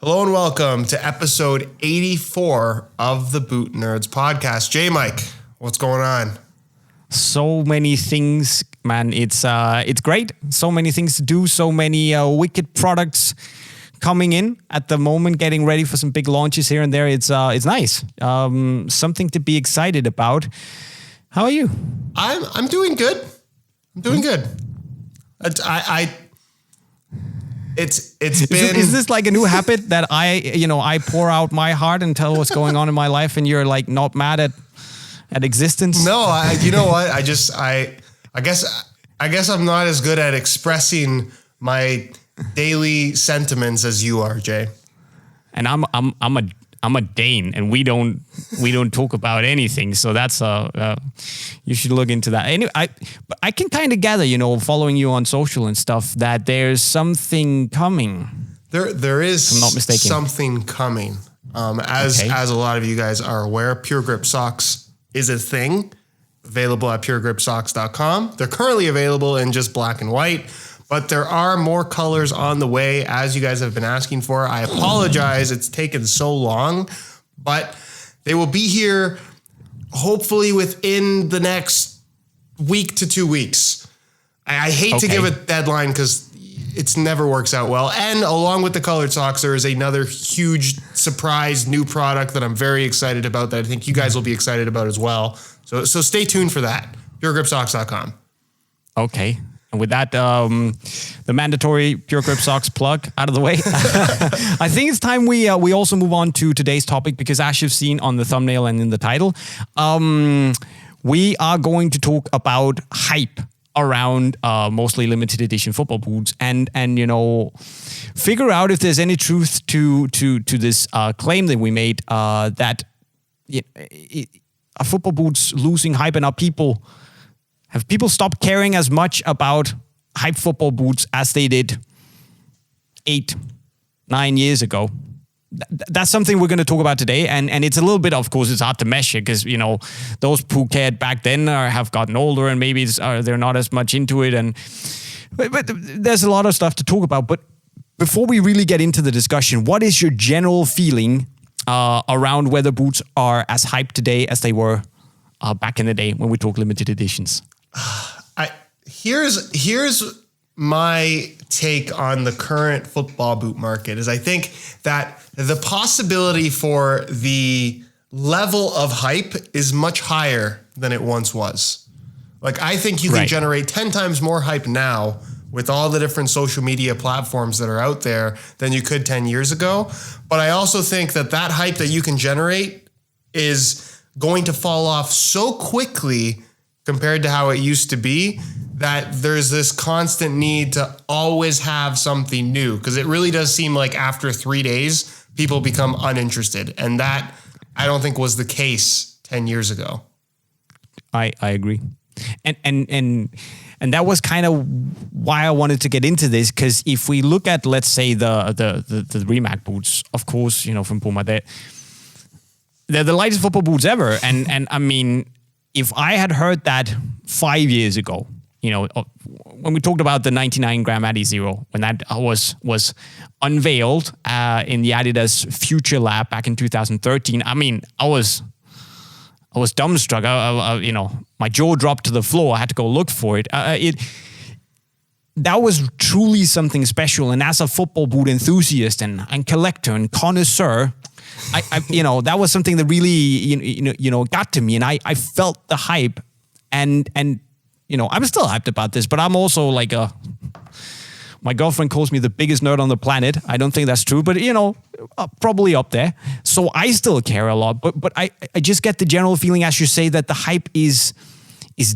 Hello and welcome to episode 84 of the Boot Nerds podcast. JayMike, what's going on? So many things, man. It's great. So many things to do. So many wicked products coming in at the moment. Getting ready for some big launches here and there. It's nice. Something to be excited about. How are you? I'm doing good. I'm doing good. It's been. Is this like a new habit that I pour out my heart and tell what's going on in my life, and you're like not mad at existence? No, you know what? I guess I'm not as good at expressing my daily sentiments as you are, Jay. And I'm a Dane, and we don't talk about anything. So that's you should look into that. Anyway, I can kind of gather, following you on social and stuff, that there's something coming. There is, if I'm not mistaken, something coming. As a lot of you guys are aware, Puregrip Socks is a thing, available at puregripsocks.com. They're currently available in just black and white, but there are more colors on the way, as you guys have been asking for. I apologize it's taken so long, but they will be here hopefully within the next week to 2 weeks. I hate to give a deadline because it never works out well. And along with the colored socks, there is another huge surprise new product that I'm very excited about that I think you guys will be excited about as well. So stay tuned for that. puregripsocks.com. Okay. And with that, the mandatory Puregrip Socks plug out of the way, I think it's time we also move on to today's topic, because as you've seen on the thumbnail and in the title, we are going to talk about hype around mostly limited edition football boots, and figure out if there's any truth to this claim that we made that are football boots losing hype, and have people stopped caring as much about hype football boots as they did 8-9 years ago? That's something we're going to talk about today. And it's a little bit, of course, it's hard to measure because, those who cared back then have gotten older, and maybe they're not as much into it. But there's a lot of stuff to talk about. But before we really get into the discussion, what is your general feeling around whether boots are as hyped today as they were back in the day when we talk limited editions? Here's my take on the current football boot market is I think that the possibility for the level of hype is much higher than it once was. Like, I think you can generate 10 times more hype now with all the different social media platforms that are out there than you could 10 years ago. But I also think that hype that you can generate is going to fall off so quickly compared to how it used to be, that there's this constant need to always have something new. Because it really does seem like after 3 days, people become uninterested. And that, I don't think, was the case 10 years ago. I agree. And that was kind of why I wanted to get into this. Because if we look at, let's say, the Rimac boots, of course, from Puma, they're the lightest football boots ever. And I mean, if I had heard that 5 years ago, when we talked about the 99 gram Adi Zero, when that was unveiled in the Adidas Future Lab back in 2013, I mean, I was dumbstruck. My jaw dropped to the floor. I had to go look for it. That was truly something special. And as a football boot enthusiast and collector and connoisseur, I that was something that really got to me, and I felt the hype, and I'm still hyped about this, but I'm also like my girlfriend calls me the biggest nerd on the planet. I don't think that's true, but probably up there. So I still care a lot, but I just get the general feeling, as you say, that the hype is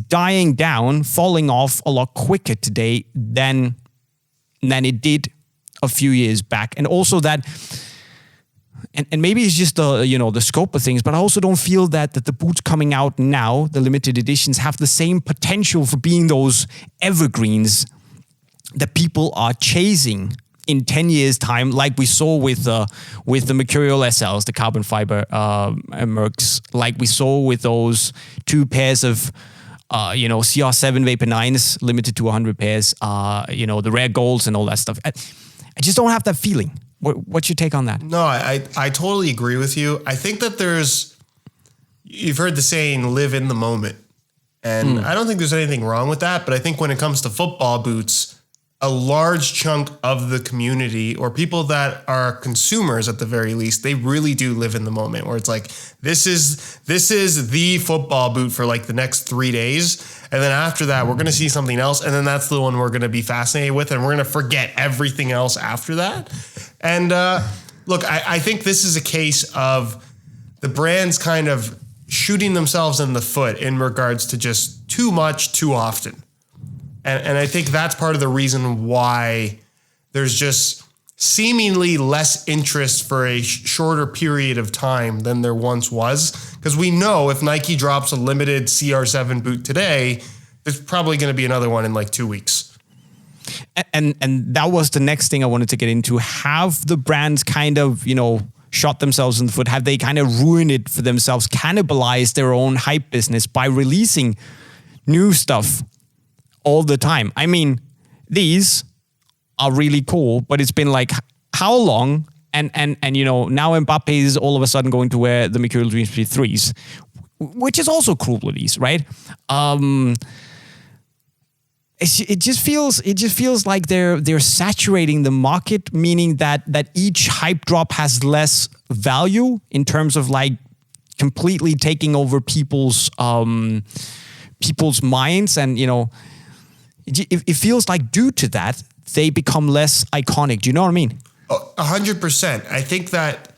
dying down, falling off a lot quicker today than it did a few years back, and also that. And maybe it's just the scope of things, but I also don't feel that the boots coming out now, the limited editions, have the same potential for being those evergreens that people are chasing in 10 years' time, like we saw with the Mercurial SLs, the carbon fiber Mercs, like we saw with those 2 pairs of CR7 Vapor 9s, limited to 100 pairs, the rare golds and all that stuff. I just don't have that feeling. What's your take on that? No, I totally agree with you. I think that you've heard the saying, live in the moment. And I don't think there's anything wrong with that. But I think when it comes to football boots, a large chunk of the community or people that are consumers at the very least, they really do live in the moment where it's like, this is the football boot for like the next 3 days. And then after that, we're going to see something else. And then that's the one we're going to be fascinated with. And we're going to forget everything else after that. And look, I think this is a case of the brands kind of shooting themselves in the foot in regards to just too much, too often. And I think that's part of the reason why there's just seemingly less interest for a shorter period of time than there once was. Because we know if Nike drops a limited CR7 boot today, there's probably going to be another one in like 2 weeks. And that was the next thing I wanted to get into. Have the brands kind of, shot themselves in the foot? Have they kind of ruined it for themselves, cannibalized their own hype business by releasing new stuff all the time? I mean, these are really cool, but it's been like how long? And now Mbappe is all of a sudden going to wear the Mercurial Dream Speed 3s, which is also cool release, right? It just feels like they're saturating the market, meaning that each hype drop has less value in terms of like completely taking over people's minds, and it feels like due to that they become less iconic. Do you know what I mean? 100%. I think that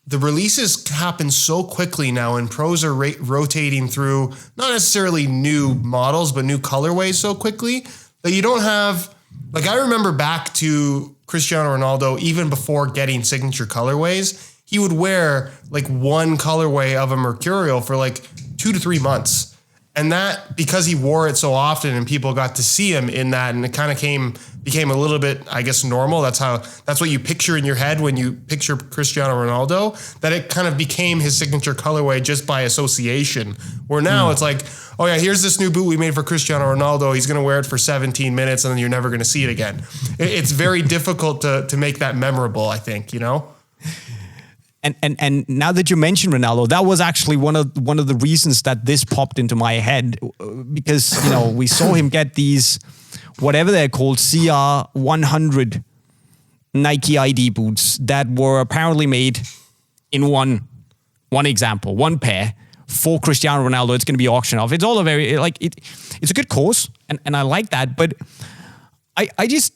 the releases happen so quickly now, and pros are rotating through not necessarily new models, but new colorways so quickly that you don't have, like, I remember back to Cristiano Ronaldo, even before getting signature colorways, he would wear like one colorway of a Mercurial for like 2 to 3 months. And that, because he wore it so often and people got to see him in that, and it kind of became a little bit, I guess, normal. That's what you picture in your head when you picture Cristiano Ronaldo, that it kind of became his signature colorway just by association. Where now it's like, oh yeah, here's this new boot we made for Cristiano Ronaldo. He's going to wear it for 17 minutes and then you're never going to see it again. It's very difficult to make that memorable, I think, And now that you mention Ronaldo, that was actually one of the reasons that this popped into my head, because we saw him get these, whatever they're called, CR100 Nike ID boots that were apparently made in one pair for Cristiano Ronaldo. It's going to be auctioned off. It's all a very it's a good cause, and I like that, but I just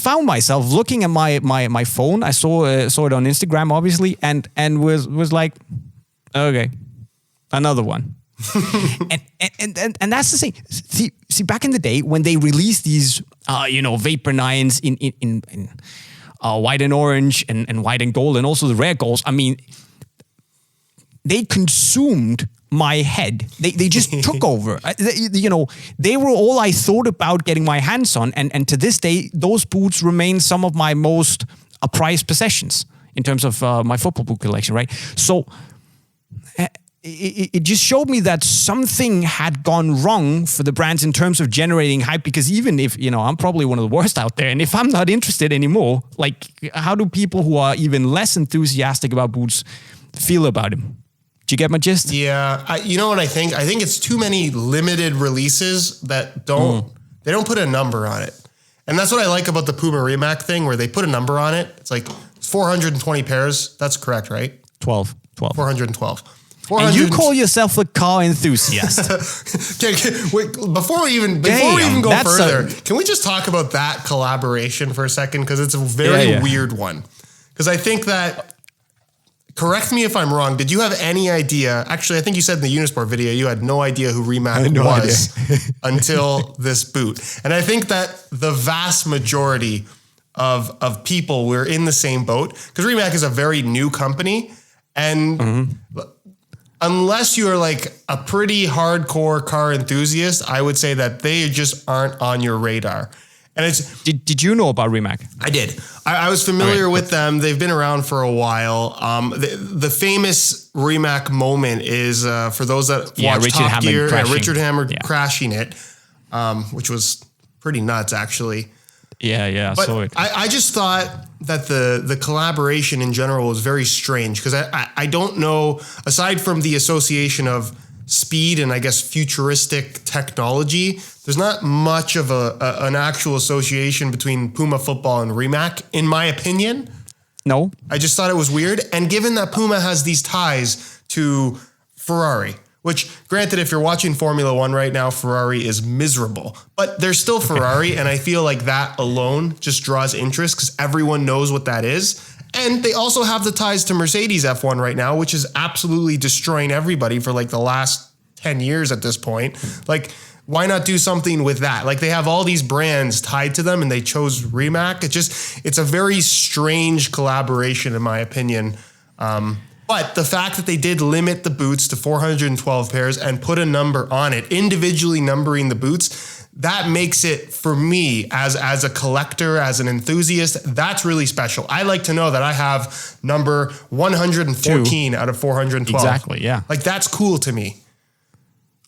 found myself looking at my phone. I saw it on Instagram, obviously, and was like, okay, another one. and that's the thing. See, back in the day when they released these, Vapor 9s in white and orange and white and gold, and also the rare golds. I mean, they consumed my head. They just took over. They were all I thought about getting my hands on. And to this day, those boots remain some of my most prized possessions in terms of my football boot collection, right? So it just showed me that something had gone wrong for the brands in terms of generating hype, because even if, I'm probably one of the worst out there, and if I'm not interested anymore, like, how do people who are even less enthusiastic about boots feel about them? Do you get my gist? Yeah. You know what I think? I think it's too many limited releases that they don't put a number on it. And that's what I like about the Puma Rimac thing, where they put a number on it. It's like 420 pairs. That's correct, right? 12. 412. And you call yourself a car enthusiast. Wait, before we even go further, can we just talk about that collaboration for a second? Because it's a very weird one. Because I think that, correct me if I'm wrong, did you have any idea? Actually, I think you said in the Unisport video, you had no idea who Rimac was until this boot. And I think that the vast majority of people were in the same boat, because Rimac is a very new company. And unless you're like a pretty hardcore car enthusiast, I would say that they just aren't on your radar. And it's did you know about Rimac? I did. I was familiar with them. They've been around for a while. The famous Rimac moment is for those that watch Top Gear, Richard Hammond crashing it, which was pretty nuts, actually. Yeah, But saw it. I just thought that the collaboration in general was very strange because I don't know, aside from the association of speed and I guess futuristic technology, there's not much of an actual association between Puma football and Rimac, in my opinion. No. I just thought it was weird. And given that Puma has these ties to Ferrari, which granted, if you're watching Formula One right now, Ferrari is miserable, but they're still Ferrari. And I feel like that alone just draws interest because everyone knows what that is. And they also have the ties to Mercedes F1 right now, which is absolutely destroying everybody for like the last 10 years at this point. Like, why not do something with that? Like, they have all these brands tied to them and they chose Rimac. It's a very strange collaboration, in my opinion. But the fact that they did limit the boots to 412 pairs and put a number on it, individually numbering the boots, that makes it, for me, as a collector, as an enthusiast, that's really special. I like to know that I have number 114 out of 412. Exactly, yeah. Like, that's cool to me.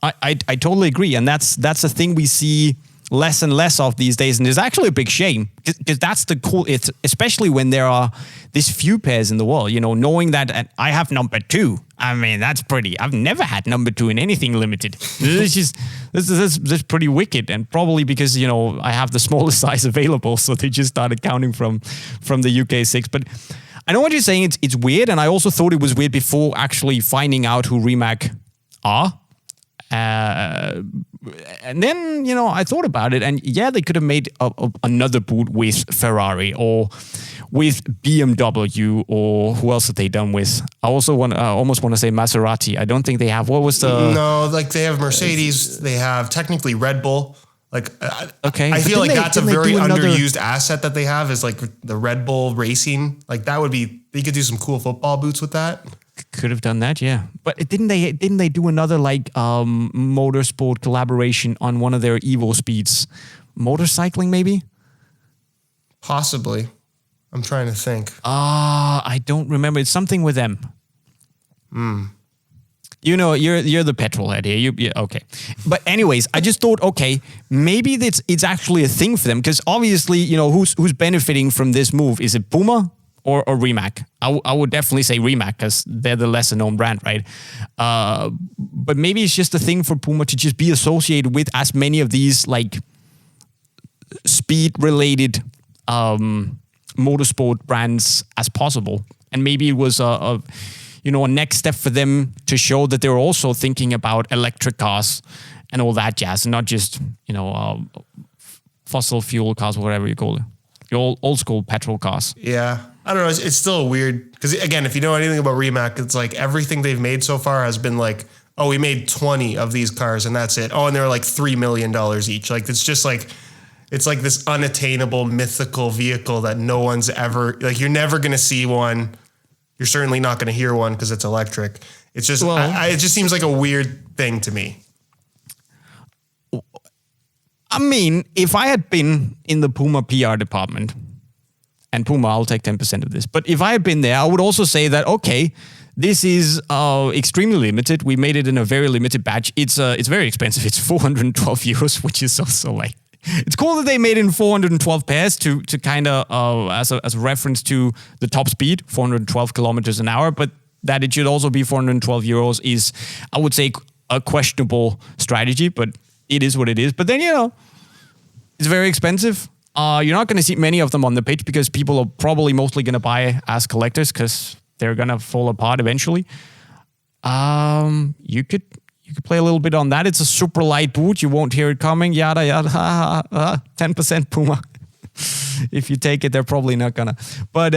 I totally agree. And that's a thing we see less and less of these days. And it's actually a big shame because that's the cool, it's especially when there are these few pairs in the world, knowing that I have number 2. I mean, that's pretty. I've never had number 2 in anything limited. This is pretty wicked. And probably because, I have the smallest size available. So they just started counting from the UK 6. But I know what you're saying. It's weird. And I also thought it was weird before actually finding out who Rimac are. And then, I thought about it, and yeah, they could have made another boot with Ferrari or with BMW, or who else have they done with? I also almost want to say Maserati. I don't think they have. What was the? No, like they have Mercedes. They have technically Red Bull. Like, okay, I feel like that's a very underused asset that they have is like the Red Bull racing. Like that would be, they could do some cool football boots with that. Could have done that, yeah. But didn't they do another like motorsport collaboration on one of their Evo Speeds? Motorcycling, maybe? Possibly. I'm trying to think. I don't remember. It's something with them. You're the petrol head here. Okay. But anyways, I just thought, okay, maybe it's actually a thing for them because obviously, who's benefiting from this move? Is it Puma? Or Rimac. I would definitely say Rimac because they're the lesser known brand, right? But maybe it's just a thing for Puma to just be associated with as many of these like speed related motorsport brands as possible. And maybe it was a next step for them to show that they're also thinking about electric cars and all that jazz, and not just fossil fuel cars, whatever you call it. Your old school petrol cars. Yeah. I don't know. It's still weird because, again, if you know anything about Rimac, it's like everything they've made so far has been like, oh, we made 20 of these cars and that's it. Oh, and they're like $3 million each. Like, it's just like, it's like this unattainable mythical vehicle that no one's ever, like, you're never going to see one. You're certainly not going to hear one because it's electric. It's just, it just seems like a weird thing to me. I mean, if I had been in the Puma PR department, and Puma, I'll take 10% of this. But if I had been there, I would also say that, okay, this is extremely limited. We made it in a very limited batch. It's very expensive. It's 412 euros, which is also like, it's cool that they made it in 412 pairs to kind of, as a reference to the top speed, 412 kilometers an hour. But that it should also be 412 euros is, I would say, a questionable strategy, but it is what it is. But then, it's very expensive. You're not going to see many of them on the pitch because people are probably mostly going to buy as collectors because they're going to fall apart eventually. You could play a little bit on that. It's a super light boot. You won't hear it coming. Yada, yada. 10% Puma. If you take it, they're probably not going to. But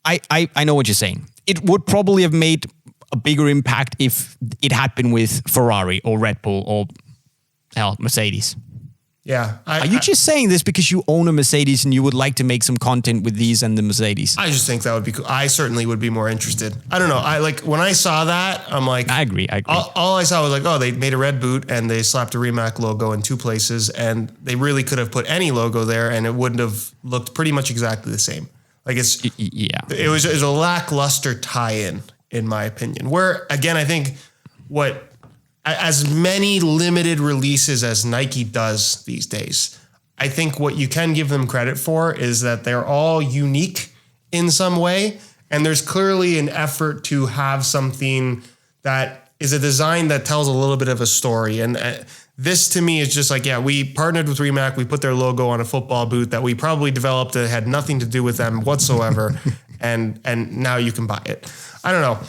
I know what you're saying. It would probably have made a bigger impact if it had been with Ferrari or Red Bull or Mercedes. Yeah. Are you just saying this because you own a Mercedes and you would like to make some content with these and the Mercedes? I just think that would be cool. I certainly would be more interested. I don't know. When I saw that, I'm like... I agree. All I saw was like, oh, they made a red boot and they slapped a Rimac logo in 2 places and they really could have put any logo there and it wouldn't have looked pretty much exactly the same. Like it was a lackluster tie-in my opinion. Where, again, I think as many limited releases as Nike does these days, I think what you can give them credit for is that they're all unique in some way. And there's clearly an effort to have something that is a design that tells a little bit of a story. And this to me is just like, yeah, we partnered with Remac. We put their logo on a football boot that we probably developed that had nothing to do with them whatsoever. and now you can buy it. I don't know.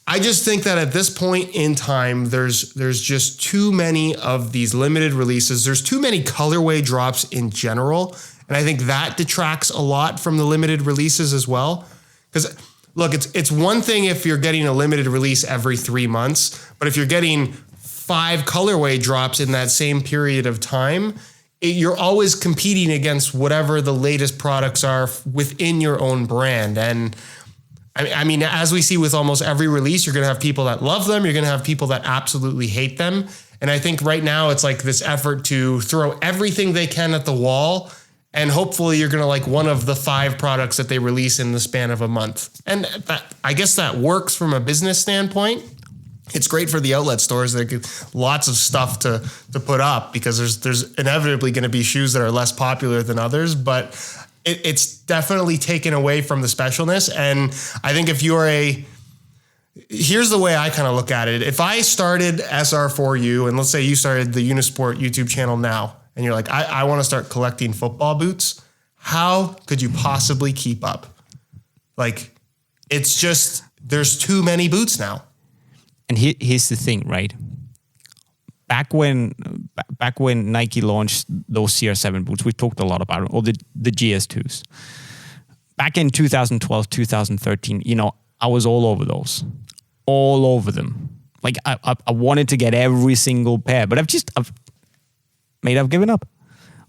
I just think that at this point in time, there's just too many of these limited releases. There's too many colorway drops in general. And I think that detracts a lot from the limited releases as well. Because look, it's one thing if you're getting a limited release every 3 months, but if you're getting 5 colorway drops in that same period of time, you're always competing against whatever the latest products are within your own brand. And I mean, as we see with almost every release, you're going to have people that love them. You're going to have people that absolutely hate them. And I think right now it's like this effort to throw everything they can at the wall. And hopefully you're going to like one of the 5 products that they release in the span of a month. And that, I guess that works from a business standpoint. It's great for the outlet stores. They get lots of stuff to put up because there's inevitably going to be shoes that are less popular than others, but it's definitely taken away from the specialness. And I think if you're here's the way I kind of look at it. If I started SR4U and let's say you started the Unisport YouTube channel now, and you're like, I want to start collecting football boots, how could you possibly keep up? Like, it's just, there's too many boots now. And here's the thing, right? Back when Nike launched those CR7 boots, we talked a lot about it, or the GS2s. Back in 2012, 2013, I was all over those. All over them. Like, I wanted to get every single pair, but I've given up.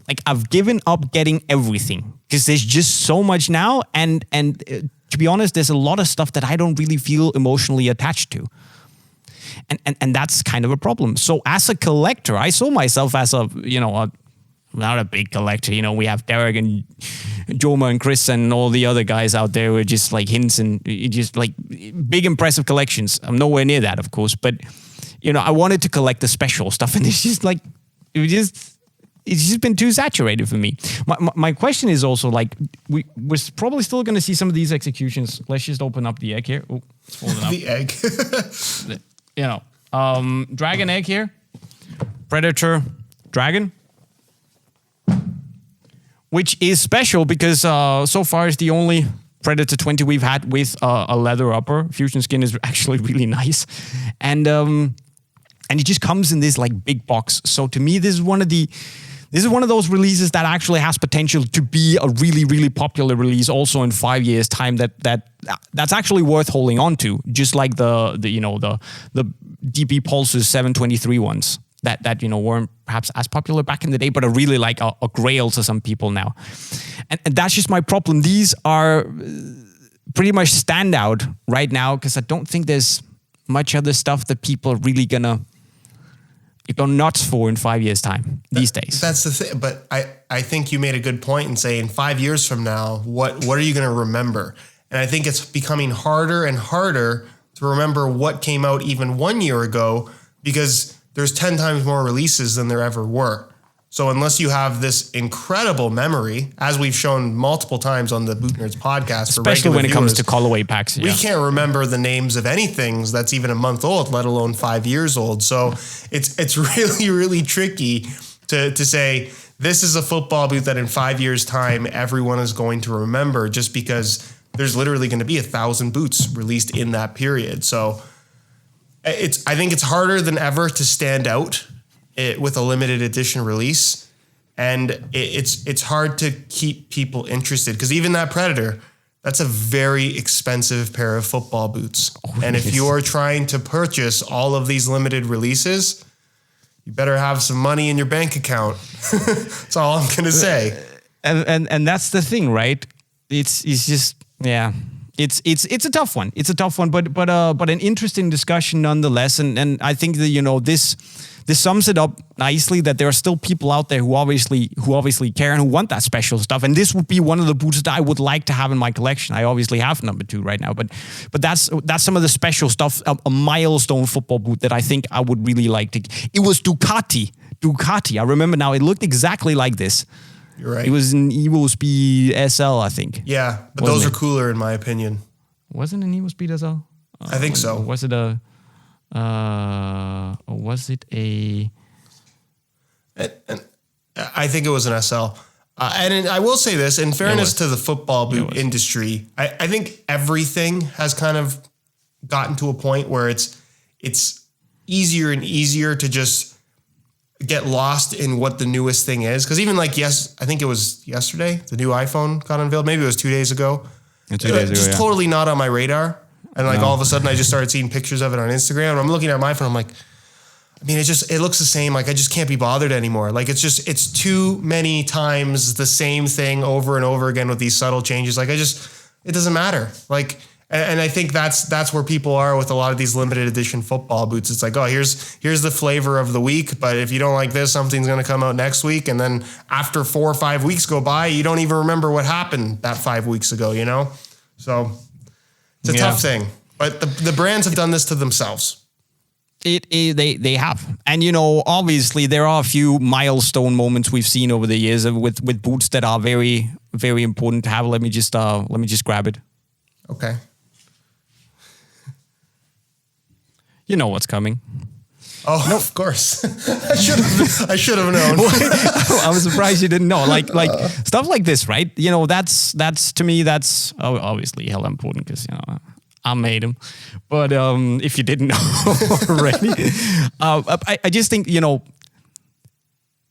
Like, I've given up getting everything because there's just so much now. And to be honest, there's a lot of stuff that I don't really feel emotionally attached to. And that's kind of a problem. So as a collector, I saw myself as not a big collector. We have Derek and Joma and Chris and all the other guys out there who are just like hints and just like big impressive collections. I'm nowhere near that, of course. But, I wanted to collect the special stuff. And it's just like, it's just been too saturated for me. My question is also like, we're probably still going to see some of these executions. Let's just open up the egg here. Oh, it's folding up. The egg. Dragon egg here. Predator dragon. Which is special because so far it's the only Predator 20 we've had with a leather upper. Fusion skin is actually really nice. And it just comes in this like big box. So to me, this is one of those releases that actually has potential to be a really, really popular release also in 5 years' time that's actually worth holding on to, just like the DP Pulses 723 ones that weren't perhaps as popular back in the day, but are really like a grail to some people now. And that's just my problem. These are pretty much standout right now because I don't think there's much other stuff that people are really gonna go nuts for in 5 years' time these days. That's the thing. But I think you made a good point in saying 5 years from now, what are you going to remember? And I think it's becoming harder and harder to remember what came out even 1 year ago because there's 10 times more releases than there ever were. So unless you have this incredible memory, as we've shown multiple times on the Boot Nerds podcast, especially when it comes to colorway packs, we can't remember the names of anything that's even a month old, let alone 5 years old. So it's really, really tricky to say this is a football boot that in 5 years' time everyone is going to remember, just because there's literally going to be 1,000 boots released in that period. So I think it's harder than ever to stand out with a limited edition release, and it's hard to keep people interested because even that Predator, that's a very expensive pair of football boots. Oh, and if you're trying to purchase all of these limited releases, you better have some money in your bank account. That's all I'm gonna say. And that's the thing, right? It's just It's a tough one. It's a tough one, but an interesting discussion nonetheless. And I think that this sums it up nicely that there are still people out there who obviously care and who want that special stuff. And this would be one of the boots that I would like to have in my collection. I obviously have number 2 right now, but that's some of the special stuff. A milestone football boot that I think I would really like to. It was Ducati Ducati. I remember now. It looked exactly like this. You're right. It was an Evo Speed SL, I think. Yeah, but those are cooler in my opinion. Wasn't an Evo Speed SL? I think so. Or was it a? Or was it a? And I think it was an SL. And I will say this, in fairness to the football boot industry, I think everything has kind of gotten to a point where it's easier and easier to just get lost in what the newest thing is. Because even like, I think it was yesterday, the new iPhone got unveiled. Maybe it was 2 days ago. 2 days ago, just totally not on my radar. And like all of a sudden I just started seeing pictures of it on Instagram. And I'm looking at my phone, I'm like, I mean, it looks the same. Like I just can't be bothered anymore. Like it's too many times the same thing over and over again with these subtle changes. Like it doesn't matter. Like, and I think that's where people are with a lot of these limited edition football boots. It's like, oh, here's the flavor of the week. But if you don't like this, something's going to come out next week. And then after 4 or 5 weeks go by, you don't even remember what happened that 5 weeks ago, you know? So it's a tough thing, but the brands have done this to themselves. They have. And, you know, obviously there are a few milestone moments we've seen over the years with boots that are very, very important to have. Let me just grab it. Okay. You know what's coming. Oh, no, of course. I should have known. I was surprised you didn't know. Like stuff like this, right? You know, that's to me, that's obviously hella important because, you know, I made them. But if you didn't know already, I just think, you know,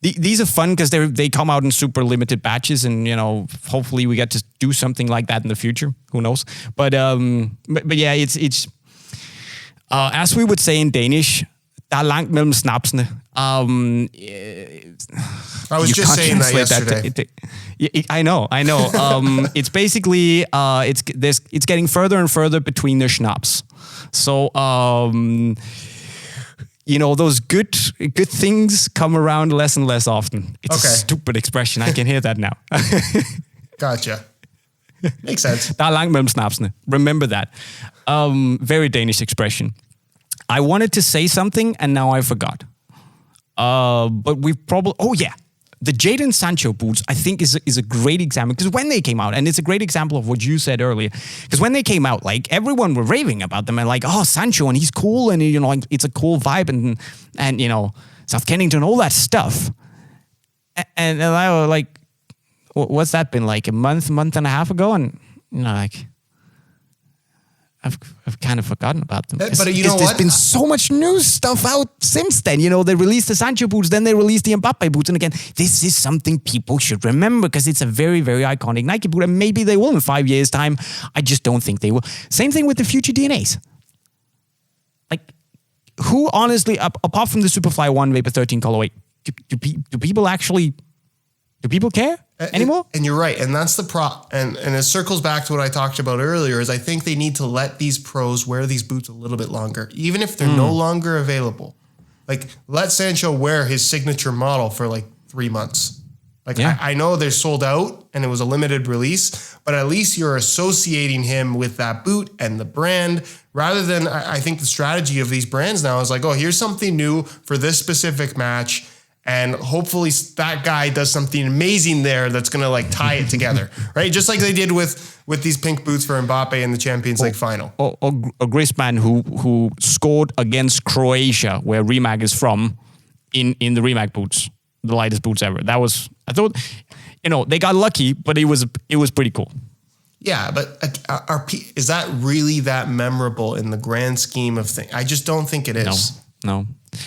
these are fun because they come out in super limited batches, and, you know, hopefully we get to do something like that in the future. Who knows? But yeah, it's as we would say in Danish, der er langt mellem snapsene. I was just saying that yesterday. I know. It's basically it's getting further and further between the schnapps. So you know, those good things come around less and less often. It's a stupid expression. I can hear that now. Gotcha. Makes sense. Der er langt mellem snapsene. Remember that. Very Danish expression. I wanted to say something and now I forgot. But we've probably... Oh, yeah. The Jaden Sancho boots, I think, is a great example. Because when they came out, and it's a great example of what you said earlier, because when they came out, like, everyone were raving about them and like, oh, Sancho, and he's cool, and, you know, like, it's a cool vibe, and you know, South Kennington, all that stuff. And I was like, what's that been, like a month and a half ago? And, you know, like... I've kind of forgotten about them. But you know what? There's been so much new stuff out since then. You know, they released the Sancho boots, then they released the Mbappe boots. And again, this is something people should remember because it's a very, very iconic Nike boot. And maybe they will in 5 years' time. I just don't think they will. Same thing with the future DNAs. Like, who honestly, apart from the Superfly 1 Vapor 13 colorway, do people actually... Do people care anymore? And you're right. And that's the and it circles back to what I talked about earlier is I think they need to let these pros wear these boots a little bit longer, even if they're no longer available. Like, let Sancho wear his signature model for like 3 months. Like, I know they're sold out and it was a limited release, but at least you're associating him with that boot and the brand rather than, I think the strategy of these brands now is like, oh, here's something new for this specific match. And hopefully that guy does something amazing there that's going to like tie it together, right? Just like they did with these pink boots for Mbappe in the Champions League final. Or Griezmann who scored against Croatia, where Rimac is from, in the Rimac boots, the lightest boots ever. That was, I thought, you know, they got lucky, but it was pretty cool. Yeah, but is that really that memorable in the grand scheme of things? I just don't think it is. No.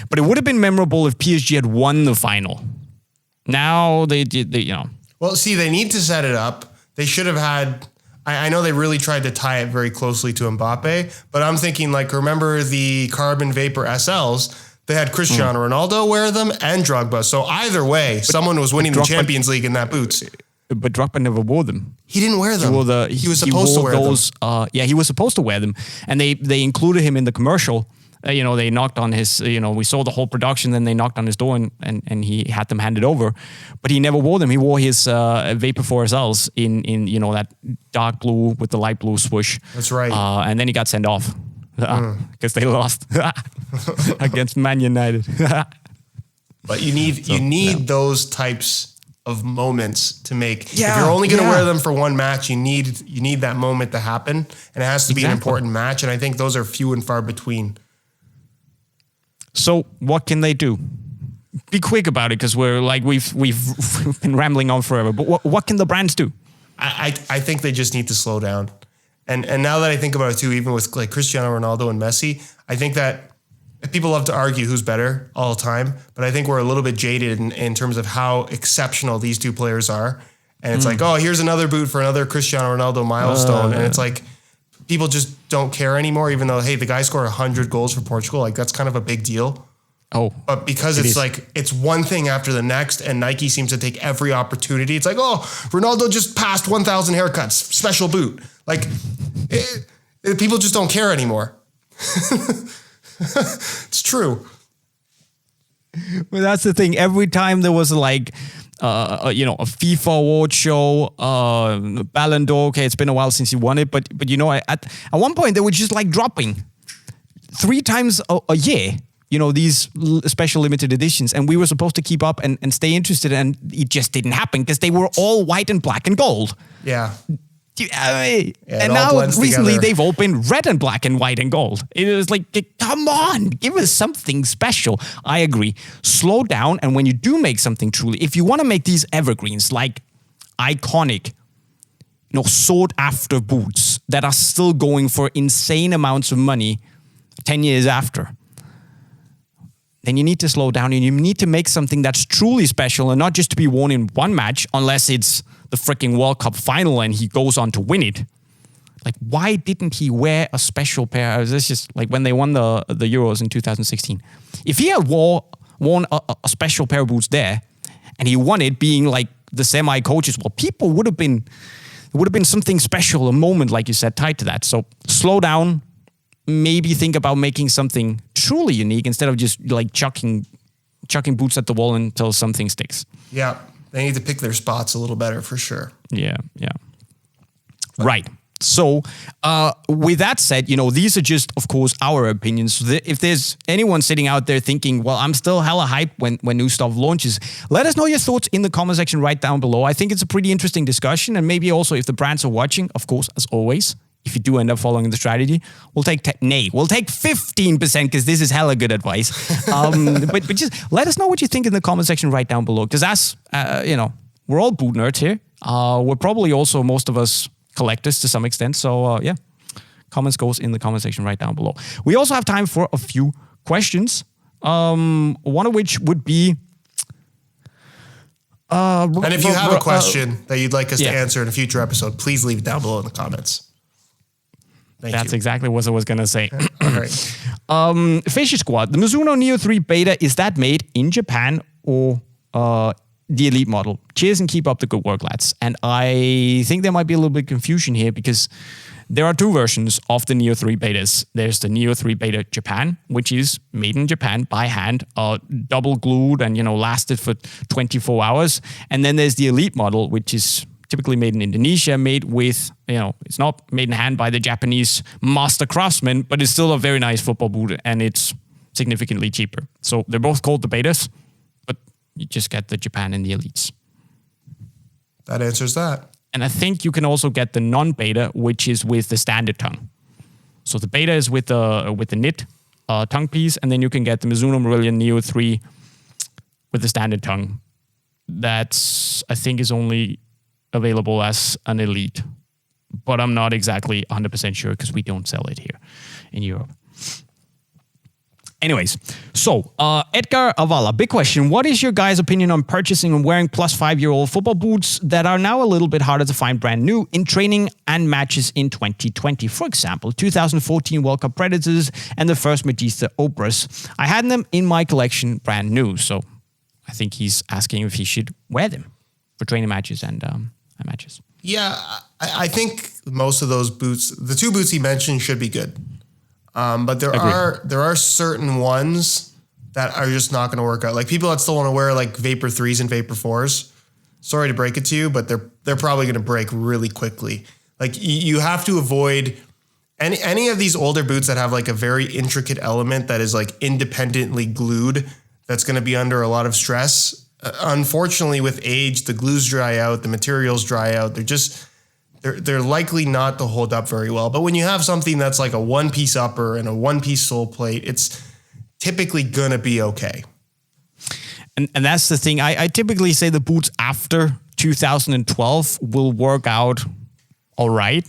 But it would have been memorable if PSG had won the final. Now they you know. Well, see, they need to set it up. They should have had... I know they really tried to tie it very closely to Mbappe, but I'm thinking, like, remember the Carbon Vapor SLs? They had Cristiano Ronaldo wear them and Drogba. So either way, someone was winning the Champions League in that boots. But Drogba never wore them. He didn't wear them. He was supposed to wear them. He was supposed to wear them. And they included him in the commercial. You know, they knocked on his, you know, we saw the whole production, then they knocked on his door and he had them handed over. But he never wore them. He wore his Vapor 4 SLs in, you know, that dark blue with the light blue swoosh. That's right. And then he got sent off because they lost against Man United. But you need those types of moments to make. If you're only going to wear them for one match, you need that moment to happen, and it has to be an important match. And I think those are few and far between. So what can they do? Be quick about it, because we've been rambling on forever. But what can the brands do? I think they just need to slow down. And now that I think about it too, even with like Cristiano Ronaldo and Messi, I think that people love to argue who's better all the time, but I think we're a little bit jaded in terms of how exceptional these two players are. And it's like, oh, here's another boot for another Cristiano Ronaldo milestone. And it's like, people just don't care anymore, even though, hey, the guy scored 100 goals for Portugal. Like, that's kind of a big deal. Oh, but because it's like, it's one thing after the next, and Nike seems to take every opportunity. It's like, oh, Ronaldo just passed 1,000 haircuts, special boot. Like, people just don't care anymore. It's true. Well, that's the thing. Every time there was like, a FIFA award show, Ballon d'Or. Okay, it's been a while since he won it, but at one point they were just like dropping 3 times a year. These special limited editions, and we were supposed to keep up and stay interested, and it just didn't happen because they were all white and black and gold. Yeah. And now recently they've all been red and black and white and gold. It was like, come on, give us something special. I agree. Slow down, and when you do make something truly, if you want to make these evergreens, like iconic, sought after boots that are still going for insane amounts of money 10 years after, then you need to slow down, and you need to make something that's truly special and not just to be worn in one match, unless it's the freaking World Cup final and he goes on to win it. Like, why didn't he wear a special pair? This just like when they won the Euros in 2016. If he had worn a special pair of boots there, and he won it being like the semi-coaches, well, people would have been something special, a moment, like you said, tied to that. So slow down. Maybe think about making something truly unique instead of just like chucking boots at the wall until something sticks. Yeah, they need to pick their spots a little better for sure. Yeah. Right. So with that said, these are just, of course, our opinions. If there's anyone sitting out there thinking, well, I'm still hella hyped when new stuff launches, let us know your thoughts in the comment section right down below. I think it's a pretty interesting discussion. And maybe also if the brands are watching, of course, as always, if you do end up following the strategy, we'll take 15% because this is hella good advice. But just let us know what you think in the comment section right down below. Because as we're all boot nerds here. We're probably also, most of us, collectors to some extent. So comments goes in the comment section right down below. We also have time for a few questions. One of which would be... and if you have a question that you'd like us to answer in a future episode, please leave it down below in the comments. That's exactly what I was going to say. All right. Fisher Squad, the Mizuno Neo 3 Beta, is that made in Japan or the Elite model? Cheers and keep up the good work, lads. And I think there might be a little bit of confusion here because there are 2 versions of the Neo 3 Betas. There's the Neo 3 Beta Japan, which is made in Japan by hand, double glued and, lasted for 24 hours. And then there's the Elite model, which is typically made in Indonesia, made with, it's not made in hand by the Japanese master craftsman, but it's still a very nice football boot and it's significantly cheaper. So they're both called the Betas, but you just get the Japan and the Elites. That answers that. And I think you can also get the non-Beta, which is with the standard tongue. So the Beta is with the knit tongue piece, and then you can get the Mizuno Mercurial Neo 3 with the standard tongue. That's, I think, is only available as an Elite, but I'm not exactly 100% sure because we don't sell it here in Europe. Anyways, so Edgar Avala, big question. What is your guys' opinion on purchasing and wearing plus 5-year-old football boots that are now a little bit harder to find brand new in training and matches in 2020? For example, 2014 World Cup Predators and the first Magista Obras. I had them in my collection brand new, so I think he's asking if he should wear them for training matches and matches. Yeah, I think most of those boots, the 2 boots he mentioned, should be good. But there are certain ones that are just not going to work out. Like people that still want to wear like Vapor 3s and Vapor 4s. Sorry to break it to you, but they're probably going to break really quickly. Like you have to avoid any of these older boots that have like a very intricate element that is like independently glued that's going to be under a lot of stress. Unfortunately, with age, the glues dry out, the materials dry out. They're likely not to hold up very well. But when you have something that's like a one-piece upper and a one-piece sole plate, it's typically going to be okay. And that's the thing. I typically say the boots after 2012 will work out all right.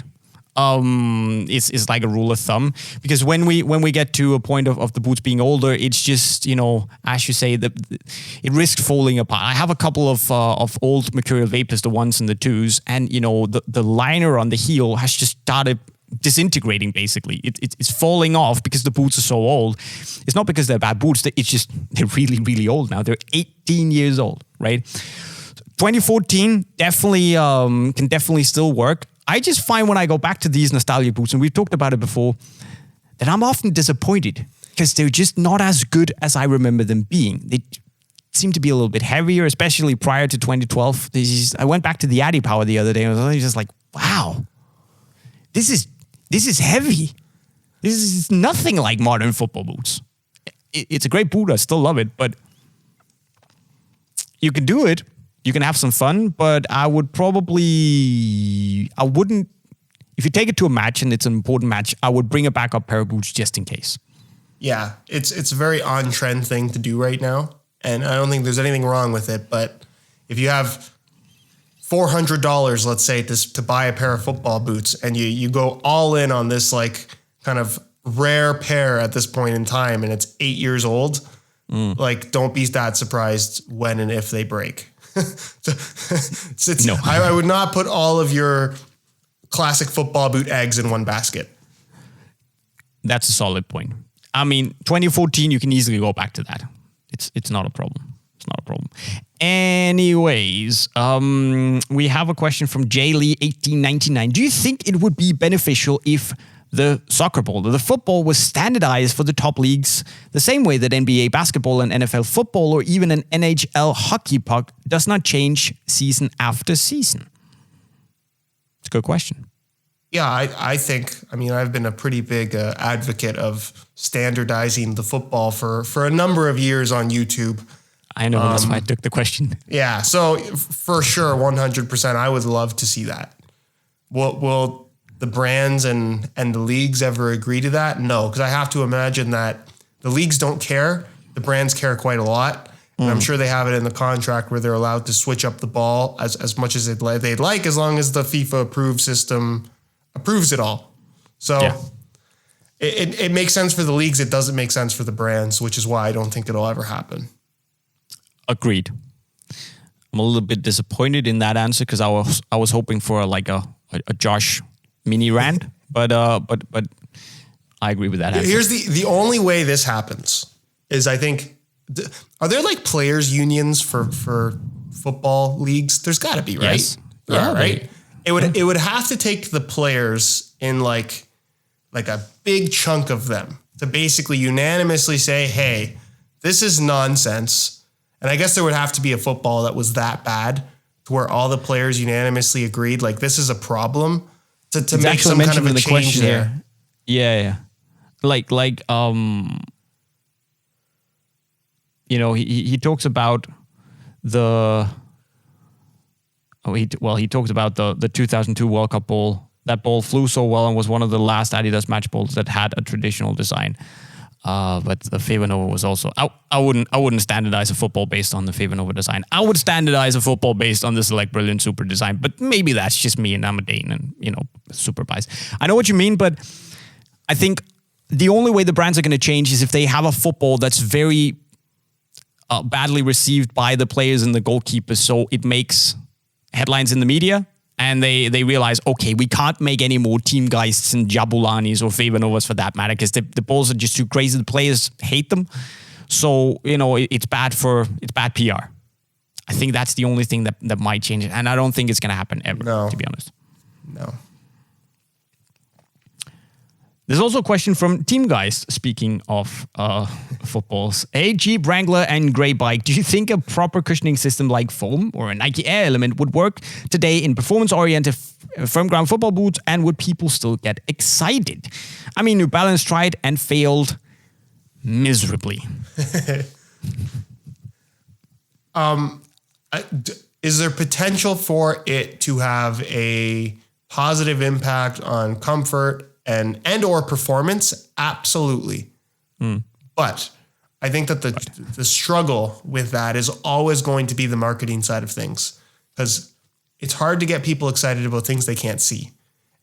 It's like a rule of thumb, because when we get to a point of the boots being older, it's just, as you say, it risks falling apart. I have a couple of old Mercurial Vapors, the 1s and the 2s, and the liner on the heel has just started disintegrating. Basically, it's falling off because the boots are so old. It's not because they're bad boots. It's just they're really, really old now. They're 18 years old, right? 2014 definitely can definitely still work. I just find when I go back to these nostalgia boots, and we've talked about it before, that I'm often disappointed because they're just not as good as I remember them being. They seem to be a little bit heavier, especially prior to 2012. I went back to the Addy Power the other day, and I was just like, wow, this is heavy. This is nothing like modern football boots. It's a great boot. I still love it, but you can do it. You can have some fun, but I wouldn't, if you take it to a match and it's an important match, I would bring a backup pair of boots just in case. Yeah, it's a very on-trend thing to do right now, and I don't think there's anything wrong with it, but if you have $400, let's say, to buy a pair of football boots, and you go all in on this like kind of rare pair at this point in time, and it's 8 years old, like don't be that surprised when and if they break. No. I would not put all of your classic football boot eggs in one basket. That's a solid point. I mean, 2014, you can easily go back to that. It's not a problem. It's not a problem. Anyways, we have a question from J Lee 1899. Do you think it would be beneficial if the soccer ball, the football, was standardized for the top leagues the same way that NBA basketball and NFL football or even an NHL hockey puck does not change season after season? It's a good question. Yeah, I think, I've been a pretty big advocate of standardizing the football for a number of years on YouTube. I know, that's why I took the question. Yeah, so for sure, 100%, I would love to see that. Will the brands and the leagues ever agree to that? No, because I have to imagine that the leagues don't care. The brands care quite a lot. And I'm sure they have it in the contract where they're allowed to switch up the ball as much as they'd like, as long as the FIFA approved system approves it all. So yeah. It makes sense for the leagues. It doesn't make sense for the brands, which is why I don't think it'll ever happen. Agreed. I'm a little bit disappointed in that answer because I was hoping for a Josh mini rant, but I agree with that answer. Here's the only way this happens is, I think, are there like players unions for football leagues? There's got to be, right? Yes. Yeah, right. It would have to take the players in like a big chunk of them to basically unanimously say, hey, this is nonsense. And I guess there would have to be a football that was that bad to where all the players unanimously agreed, like, this is a problem. To make some kind of a change there. Yeah. Like he talks about he talks about the 2002 World Cup ball. That ball flew so well and was one of the last Adidas match balls that had a traditional design. But the Faber Nova was also, I wouldn't standardize a football based on the Faber Nova design. I would standardize a football based on the Select Brilliant Super design, but maybe that's just me and I'm a Dane and, super biased. I know what you mean, but I think the only way the brands are going to change is if they have a football that's very badly received by the players and the goalkeepers, so it makes headlines in the media. And they realize, okay, we can't make any more Team Geists and Jabulanis or Faber Novas for that matter, because the balls are just too crazy. The players hate them. So, it's bad PR. I think that's the only thing that might change it. And I don't think it's going to happen ever, to be honest. No. There's also a question from Team Geist, speaking of footballs. Hey, Jeep, Wrangler, and Grey Bike, do you think a proper cushioning system like foam or a Nike Air Element would work today in performance-oriented firm ground football boots, and would people still get excited? I mean, New Balance tried and failed miserably. Is there potential for it to have a positive impact on comfort and or performance? Absolutely. But I think that the struggle with that is always going to be the marketing side of things, because it's hard to get people excited about things they can't see.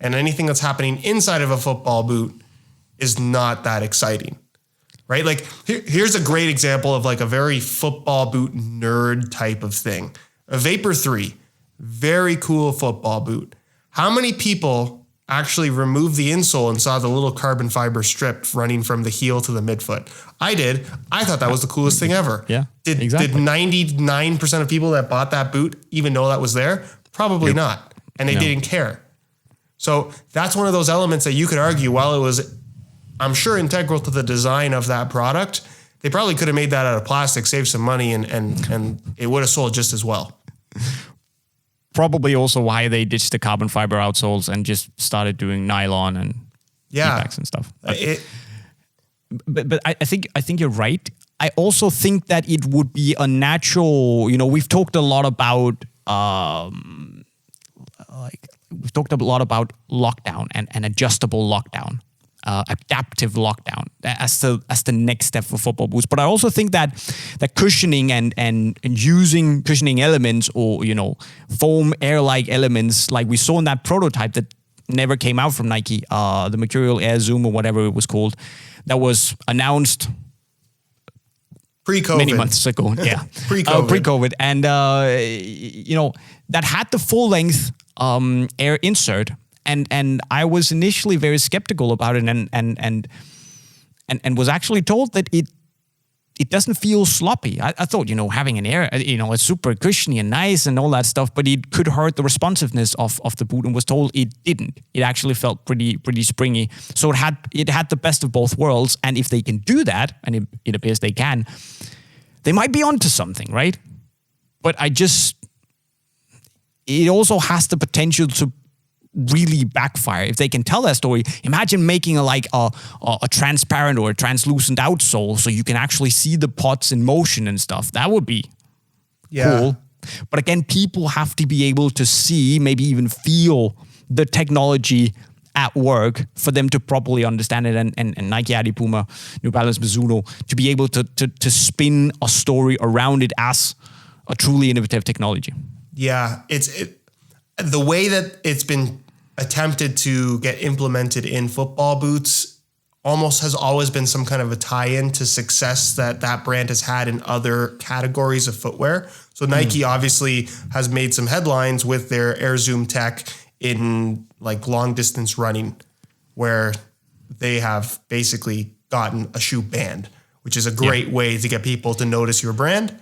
And anything that's happening inside of a football boot is not that exciting, right? Like here's a great example of like a very football boot nerd type of thing. A Vapor 3, very cool football boot. How many people actually removed the insole and saw the little carbon fiber strip running from the heel to the midfoot? I did. I thought that was the coolest thing ever. Yeah, Did 99% of people that bought that boot even know that was there? Probably not. And they didn't care. So that's one of those elements that you could argue, while it was, I'm sure, integral to the design of that product, they probably could have made that out of plastic, saved some money, and it would have sold just as well. Probably also why they ditched the carbon fiber outsoles and just started doing nylon and e-packs and stuff. But I think you're right. I also think that it would be a natural, we've talked a lot about lockdown and adjustable lockdown. Adaptive lockdown as the next step for football boots. But I also think that cushioning and using cushioning elements or foam air-like elements like we saw in that prototype that never came out from Nike, the Mercurial Air Zoom or whatever it was called, that was announced pre-COVID, many months ago. Yeah, pre-COVID, and that had the full-length air insert. And I was initially very skeptical about it and was actually told that it doesn't feel sloppy. I thought, having an air, it's super cushiony and nice and all that stuff, but it could hurt the responsiveness of the boot, and was told it didn't. It actually felt pretty springy. So it had the best of both worlds. And if they can do that, and it appears they can, they might be onto something, right? But it also has the potential to really backfire if they can tell that story. Imagine making a transparent or a translucent outsole so you can actually see the pods in motion and stuff. That would be cool. But again, people have to be able to see, maybe even feel the technology at work for them to properly understand it. And Nike, Adi, Puma, New Balance, Mizuno, to be able to spin a story around it as a truly innovative technology. Yeah, the way that it's been attempted to get implemented in football boots almost has always been some kind of a tie-in to success that brand has had in other categories of footwear. So Nike obviously has made some headlines with their Air Zoom tech in like long distance running, where they have basically gotten a shoe banned, which is a great way to get people to notice your brand.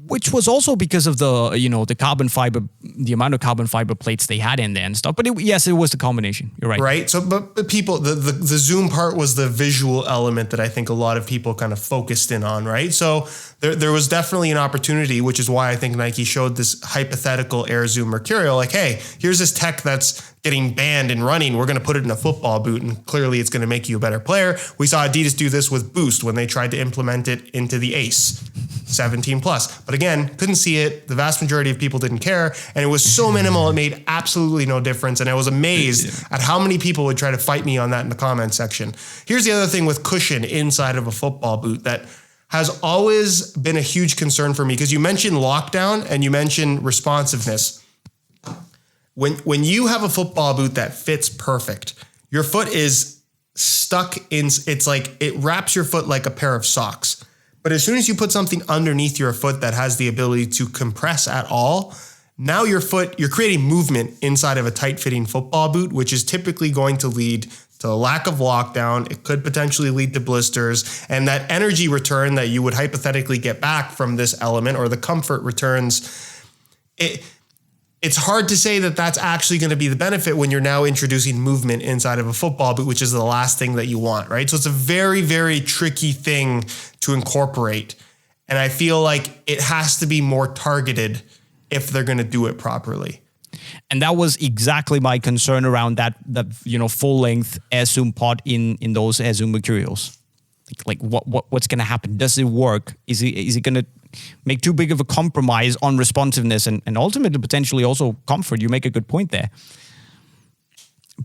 Which was also because of the carbon fiber, the amount of carbon fiber plates they had in there and stuff. But it was the combination. You're right. Right. So, but people, the Zoom part was the visual element that I think a lot of people kind of focused in on. Right. So there was definitely an opportunity, which is why I think Nike showed this hypothetical Air Zoom Mercurial. Like, hey, here's this tech that's getting banned in running. We're going to put it in a football boot, and clearly it's going to make you a better player. We saw Adidas do this with Boost when they tried to implement it into the Ace 17 plus. But again, couldn't see it. The vast majority of people didn't care. And it was so minimal, it made absolutely no difference. And I was amazed at how many people would try to fight me on that in the comment section. Here's the other thing with cushion inside of a football boot that has always been a huge concern for me, because you mentioned lockdown and you mentioned responsiveness. When you have a football boot that fits perfect, your foot is stuck in, it's like it wraps your foot like a pair of socks. But as soon as you put something underneath your foot that has the ability to compress at all, now you're creating movement inside of a tight-fitting football boot, which is typically going to lead to a lack of lockdown. It could potentially lead to blisters, and that energy return that you would hypothetically get back from this element, or the comfort returns, it's hard to say that that's actually going to be the benefit when you're now introducing movement inside of a football boot, which is the last thing that you want, right? So it's a very, very tricky thing to incorporate. And I feel like it has to be more targeted if they're going to do it properly. And that was exactly my concern around that full length Air Zoom pod in those Air Zoom Mercurials. Like what's going to happen? Does it work? Is it going to make too big of a compromise on responsiveness and ultimately potentially also comfort? You make a good point there.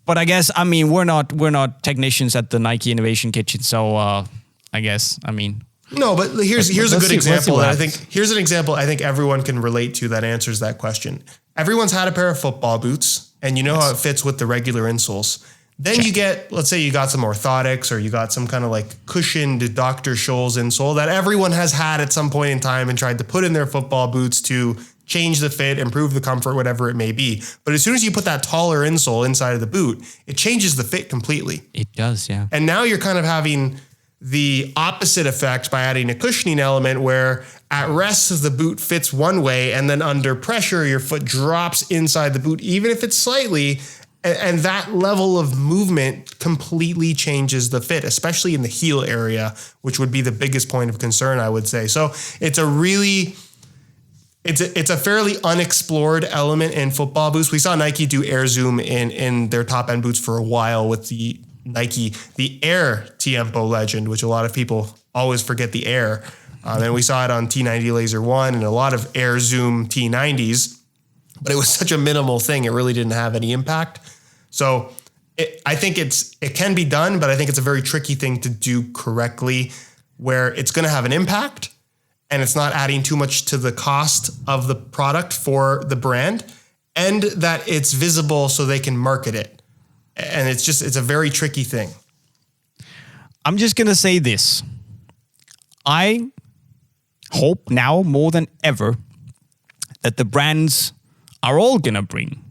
But I guess, I mean, we're not technicians at the Nike Innovation Kitchen, so I guess, I mean. No, but here's a good example that here's an example I think everyone can relate to that answers that question. Everyone's had a pair of football boots, and you know how it fits with the regular insoles. Then you get, let's say you got some orthotics or you got some kind of like cushioned Dr. Scholl's insole that everyone has had at some point in time and tried to put in their football boots to change the fit, improve the comfort, whatever it may be. But as soon as you put that taller insole inside of the boot, it changes the fit completely. It does, yeah. And now you're kind of having the opposite effect by adding a cushioning element where at rest the boot fits one way and then under pressure your foot drops inside the boot, even if it's slightly. And that level of movement completely changes the fit, especially in the heel area, which would be the biggest point of concern, I would say. So it's a fairly unexplored element in football boots. We saw Nike do Air Zoom in their top end boots for a while with the Air Tiempo Legend, which a lot of people always forget the Air. And we saw it on T90 Laser 1 and a lot of Air Zoom T90s, but it was such a minimal thing. It really didn't have any impact. So I think it can be done, but I think it's a very tricky thing to do correctly where it's going to have an impact and it's not adding too much to the cost of the product for the brand and that it's visible so they can market it. And it's a very tricky thing. I'm just going to say this. I hope now more than ever that the brands are all going to bring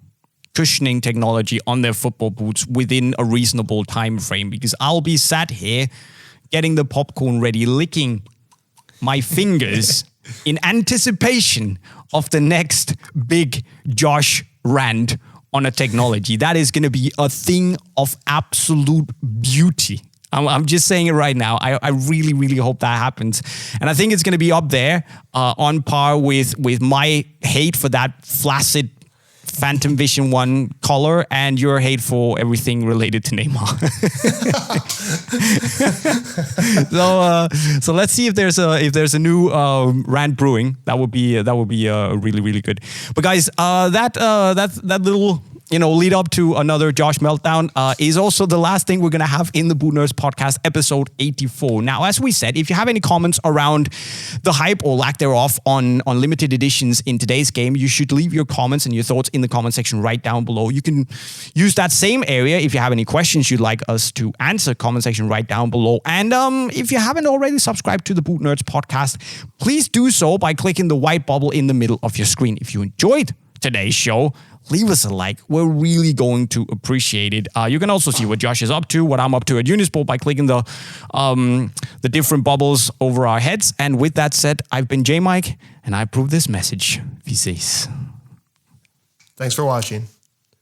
cushioning technology on their football boots within a reasonable time frame, because I'll be sat here getting the popcorn ready, licking my fingers in anticipation of the next big Josh rant on a technology. That is going to be a thing of absolute beauty. I'm just saying it right now. I really, really hope that happens. And I think it's going to be up there on par with my hate for that flaccid Phantom Vision 1 color and your hate for everything related to Neymar. So let's see if there's a new rant brewing. That would be really, really good. But guys, that little lead up to another Josh meltdown is also the last thing we're going to have in the Boot Nerds podcast, episode 84. Now, as we said, if you have any comments around the hype or lack thereof on limited editions in today's game, you should leave your comments and your thoughts in the comment section right down below. You can use that same area if you have any questions you'd like us to answer, comment section right down below. And if you haven't already subscribed to the Boot Nerds podcast, please do so by clicking the white bubble in the middle of your screen. If you enjoyed today's show, leave us a like. We're really going to appreciate it. You can also see what Josh is up to, what I'm up to at Unisport by clicking the different bubbles over our heads. And with that said, I've been JayMike, and I approve this message. Peace. Thanks for watching.